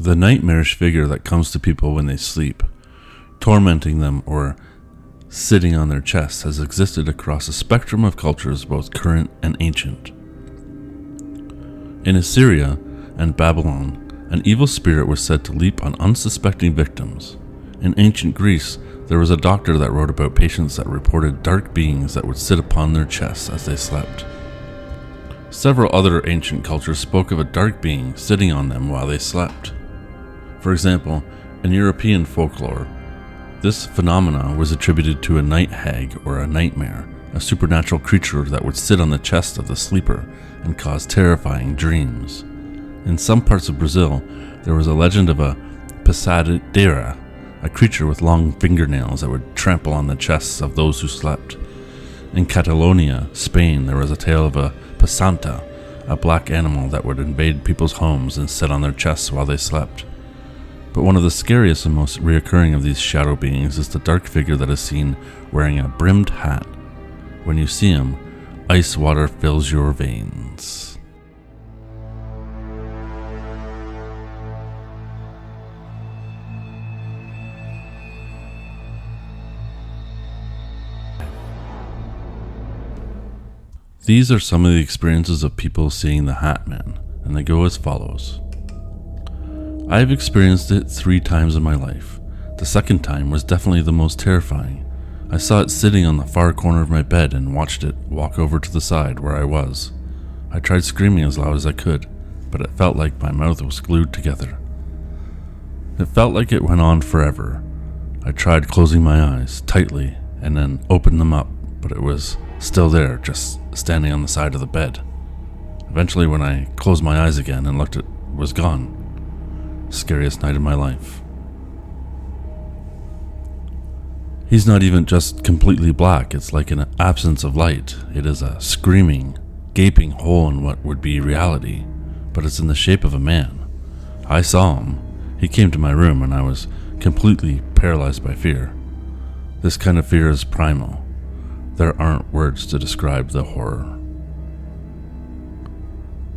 The nightmarish figure that comes to people when they sleep, tormenting them or sitting on their chests, has existed across a spectrum of cultures, both current and ancient. In Assyria and Babylon, an evil spirit was said to leap on unsuspecting victims. In ancient Greece, there was a doctor that wrote about patients that reported dark beings that would sit upon their chests as they slept. Several other ancient cultures spoke of a dark being sitting on them while they slept. For example, in European folklore, this phenomena was attributed to a night hag or a nightmare, a supernatural creature that would sit on the chest of the sleeper and cause terrifying dreams. In some parts of Brazil, there was a legend of a pesadeira, a creature with long fingernails that would trample on the chests of those who slept. In Catalonia, Spain, there was a tale of a pasanta, a black animal that would invade people's homes and sit on their chests while they slept. But one of the scariest and most reoccurring of these shadow beings is the dark figure that is seen wearing a brimmed hat. When you see him, ice water fills your veins. These are some of the experiences of people seeing the Hat Man, and they go as follows. I have experienced it 3 times in my life. The second time was definitely the most terrifying. I saw it sitting on the far corner of my bed and watched it walk over to the side where I was. I tried screaming as loud as I could, but it felt like my mouth was glued together. It felt like it went on forever. I tried closing my eyes tightly and then opened them up, but it was still there, just standing on the side of the bed. Eventually, when I closed my eyes again and looked, it was gone. Scariest night of my life. He's not even just completely black, it's like an absence of light. It is a screaming, gaping hole in what would be reality, but it's in the shape of a man. I saw him. He came to my room and I was completely paralyzed by fear. This kind of fear is primal. There aren't words to describe the horror.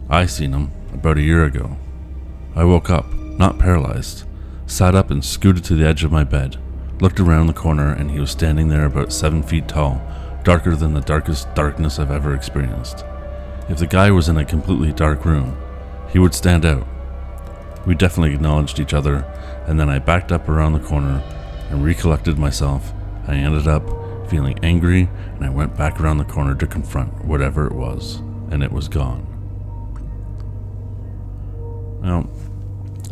I seen him about a year ago. I woke up, not paralyzed, sat up and scooted to the edge of my bed, looked around the corner, and he was standing there about 7 feet tall, darker than the darkest darkness I've ever experienced. If the guy was in a completely dark room, he would stand out. We definitely acknowledged each other, and then I backed up around the corner and recollected myself. I ended up feeling angry, and I went back around the corner to confront whatever it was, and it was gone. Now,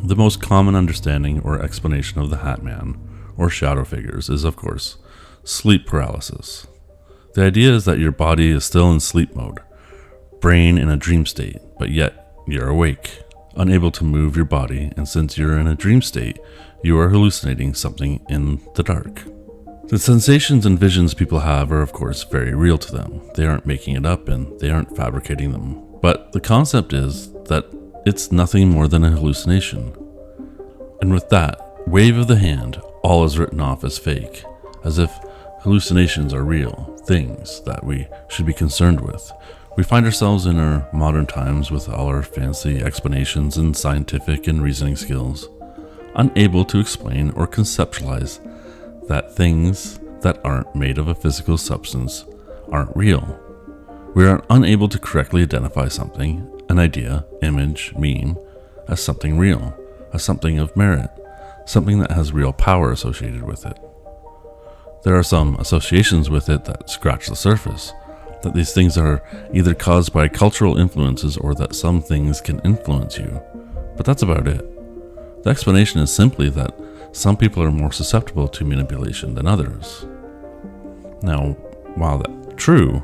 the most common understanding or explanation of the Hat Man, or shadow figures, is of course sleep paralysis. The idea is that your body is still in sleep mode, brain in a dream state, but yet you're awake, unable to move your body, and since you're in a dream state, you are hallucinating something in the dark. The sensations and visions people have are of course very real to them. They aren't making it up and they aren't fabricating them. But the concept is that it's nothing more than a hallucination. And with that wave of the hand, all is written off as fake, as if hallucinations are real things that we should be concerned with. We find ourselves in our modern times with all our fancy explanations and scientific and reasoning skills, unable to explain or conceptualize that things that aren't made of a physical substance aren't real. We are unable to correctly identify something, an idea, image, meme, as something real, as something of merit, something that has real power associated with it. There are some associations with it that scratch the surface, that these things are either caused by cultural influences or that some things can influence you, but that's about it. The explanation is simply that some people are more susceptible to manipulation than others. Now, while that's true,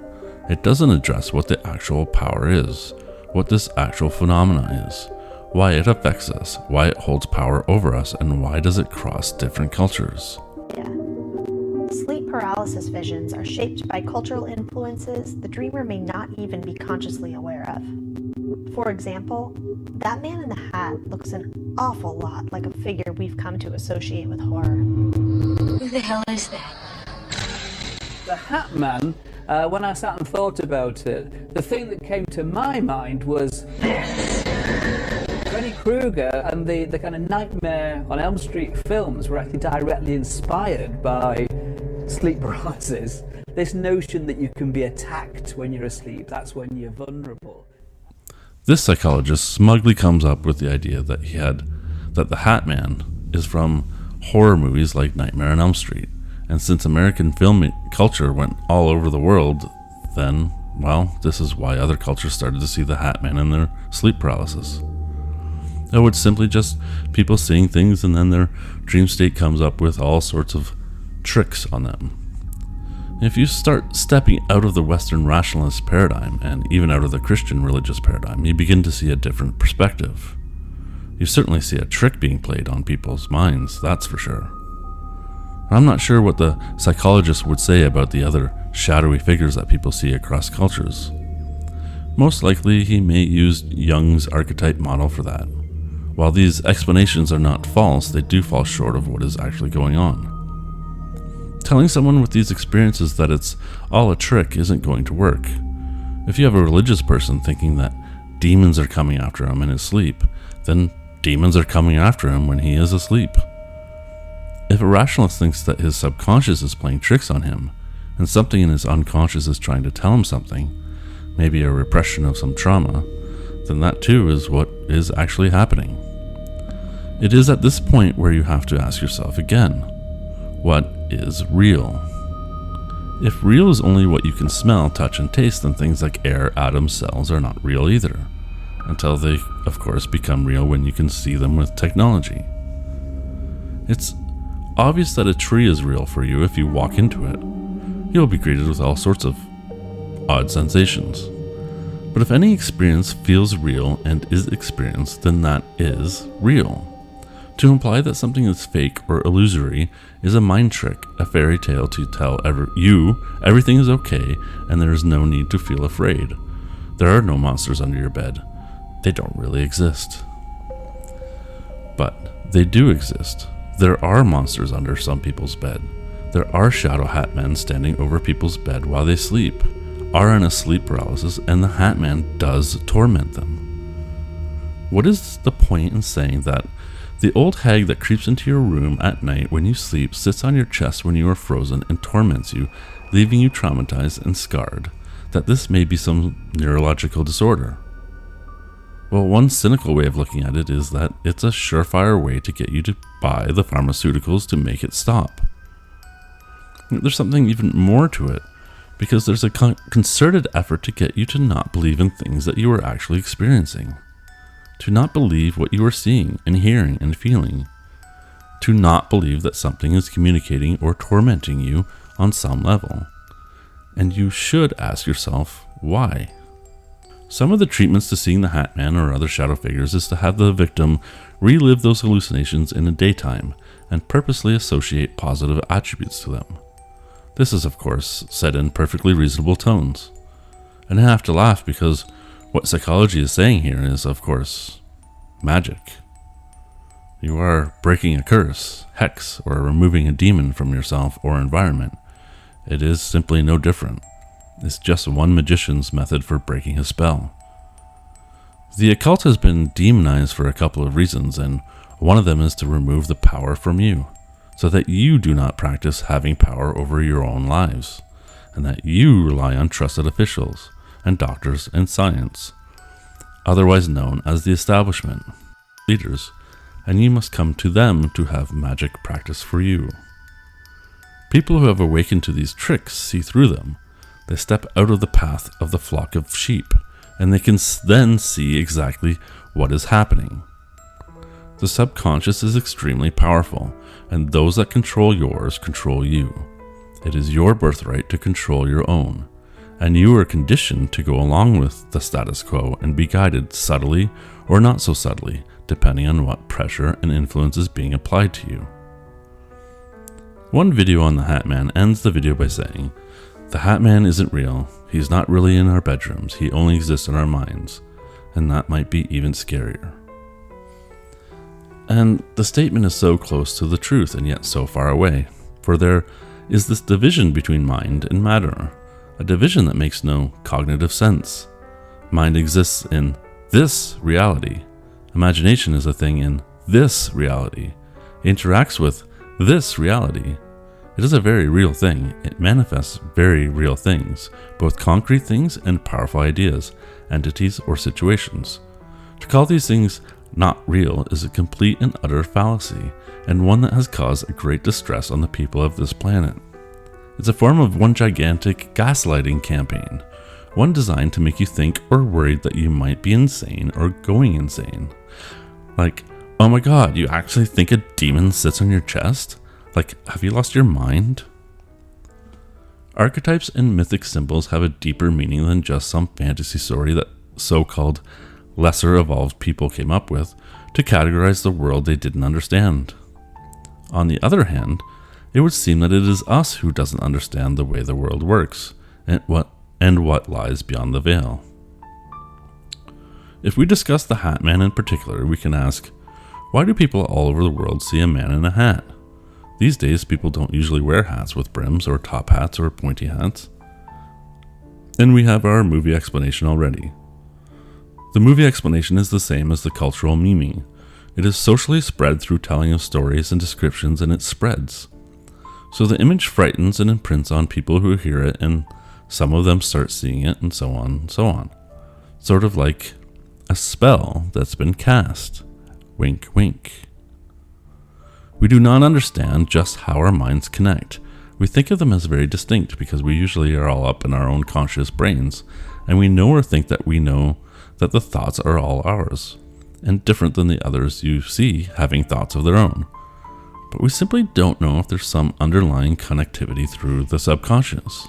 it doesn't address what the actual power is, what this actual phenomena is, why it affects us, why it holds power over us, and why does it cross different cultures. Sleep paralysis visions are shaped by cultural influences the dreamer may not even be consciously aware of. For example, that man in the hat looks an awful lot like a figure we've come to associate with horror. Who the hell is that? The Hat Man, when I sat and thought about it, the thing that came to my mind was... Freddy Krueger and the kind of Nightmare on Elm Street films were actually directly inspired by sleep paralysis. This notion that you can be attacked when you're asleep, that's when you're vulnerable. This psychologist smugly comes up with the idea that the Hat Man is from horror movies like Nightmare on Elm Street. And since American film culture went all over the world, then, well, this is why other cultures started to see the Hat Man in their sleep paralysis. Oh, it's simply just people seeing things, and then their dream state comes up with all sorts of tricks on them. If you start stepping out of the Western rationalist paradigm, and even out of the Christian religious paradigm, you begin to see a different perspective. You certainly see a trick being played on people's minds, that's for sure. I'm not sure what the psychologist would say about the other shadowy figures that people see across cultures. Most likely, he may use Jung's archetype model for that. While these explanations are not false, they do fall short of what is actually going on. Telling someone with these experiences that it's all a trick isn't going to work. If you have a religious person thinking that demons are coming after him in his sleep, then demons are coming after him when he is asleep. If a rationalist thinks that his subconscious is playing tricks on him, and something in his unconscious is trying to tell him something, maybe a repression of some trauma, then that too is what is actually happening. It is at this point where you have to ask yourself again, what is real? If real is only what you can smell, touch, and taste, then things like air, atoms, cells are not real either, until they, of course, become real when you can see them with technology. It's obvious that a tree is real for you if you walk into it. You'll be greeted with all sorts of odd sensations. But if any experience feels real and is experienced, then that is real. To imply that something is fake or illusory is a mind trick, a fairy tale to tell everything is okay and there is no need to feel afraid. There are no monsters under your bed. They don't really exist. But they do exist. There are monsters under some people's bed. There are shadow hat men standing over people's bed while they sleep, are in a sleep paralysis, and the Hat Man does torment them. What is the point in saying that the old hag that creeps into your room at night when you sleep sits on your chest when you are frozen and torments you, leaving you traumatized and scarred, that this may be some neurological disorder? Well, one cynical way of looking at it is that it's a surefire way to get you to buy the pharmaceuticals to make it stop. There's something even more to it, because there's a concerted effort to get you to not believe in things that you are actually experiencing, to not believe what you are seeing and hearing and feeling, to not believe that something is communicating or tormenting you on some level. And you should ask yourself, why? Some of the treatments to seeing the Hat Man or other shadow figures is to have the victim relive those hallucinations in the daytime and purposely associate positive attributes to them. This is, of course, said in perfectly reasonable tones. And I have to laugh because what psychology is saying here is, of course, magic. You are breaking a curse, hex, or removing a demon from yourself or environment. It is simply no different. It's just one magician's method for breaking his spell. The occult has been demonized for a couple of reasons, and one of them is to remove the power from you, so that you do not practice having power over your own lives, and that you rely on trusted officials and doctors and science, otherwise known as the establishment, leaders, and you must come to them to have magic practice for you. People who have awakened to these tricks see through them. They step out of the path of the flock of sheep, and they can then see exactly what is happening. The subconscious is extremely powerful, and those that control yours control you. It is your birthright to control your own, and you are conditioned to go along with the status quo and be guided subtly or not so subtly, depending on what pressure and influence is being applied to you. One video on the Hat Man ends the video by saying, "The Hat Man isn't real. He's not really in our bedrooms. He only exists in our minds." And that might be even scarier. And the statement is so close to the truth and yet so far away, for there is this division between mind and matter, a division that makes no cognitive sense. Mind exists in this reality, Imagination is a thing in this reality. It interacts with this reality. It is a very real thing. It manifests very real things, both concrete things and powerful ideas, entities, or situations. To call these things not real is a complete and utter fallacy, and one that has caused a great distress on the people of this planet. It's a form of one gigantic gaslighting campaign, one designed to make you think or worried that you might be insane or going insane. Like, oh my god, you actually think a demon sits on your chest? Like, have you lost your mind? Archetypes and mythic symbols have a deeper meaning than just some fantasy story that so-called lesser evolved people came up with to categorize the world they didn't understand. On the other hand, it would seem that it is us who doesn't understand the way the world works and what lies beyond the veil. If we discuss the Hat Man in particular, we can ask, why do people all over the world see a man in a hat? These days, people don't usually wear hats with brims or top hats or pointy hats. And we have our movie explanation already. The movie explanation is the same as the cultural memeing. It is socially spread through telling of stories and descriptions, and it spreads. So the image frightens and imprints on people who hear it, and some of them start seeing it, and so on and so on. Sort of like a spell that's been cast. Wink, wink. We do not understand just how our minds connect. We think of them as very distinct because we usually are all up in our own conscious brains, and we know or think that we know that the thoughts are all ours, and different than the others you see having thoughts of their own. But we simply don't know if there's some underlying connectivity through the subconscious.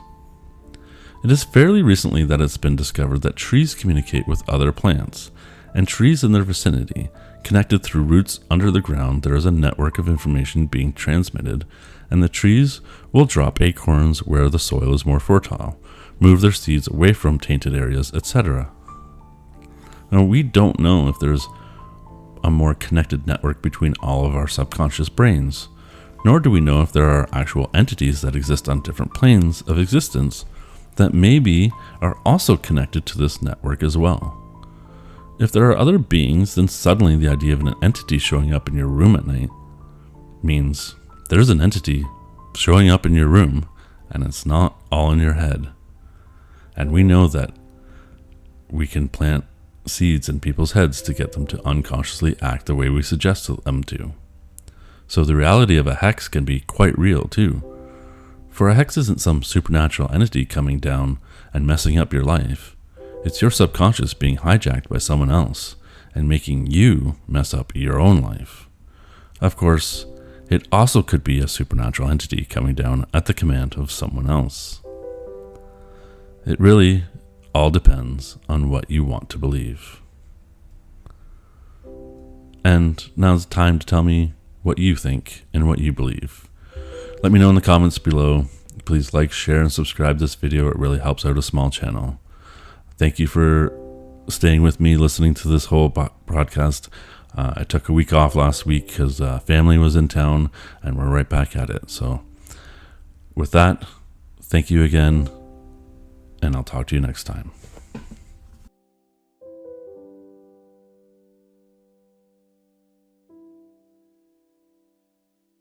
It is fairly recently that it's been discovered that trees communicate with other plants, and trees in their vicinity. Connected through roots under the ground, there is a network of information being transmitted, and the trees will drop acorns where the soil is more fertile, move their seeds away from tainted areas, etc. Now, we don't know if there's a more connected network between all of our subconscious brains, nor do we know if there are actual entities that exist on different planes of existence that maybe are also connected to this network as well. If there are other beings, then suddenly the idea of an entity showing up in your room at night means there's an entity showing up in your room, and it's not all in your head. And we know that we can plant seeds in people's heads to get them to unconsciously act the way we suggest them to. So the reality of a hex can be quite real too. For a hex isn't some supernatural entity coming down and messing up your life. It's your subconscious being hijacked by someone else and making you mess up your own life. Of course, it also could be a supernatural entity coming down at the command of someone else. It really all depends on what you want to believe. And now's the time to tell me what you think and what you believe. Let me know in the comments below. Please like, share, and subscribe to this video. It really helps out a small channel. Thank you for staying with me, listening to this whole broadcast. I took a week off last week because family was in town, and we're right back at it. So with that, thank you again, and I'll talk to you next time.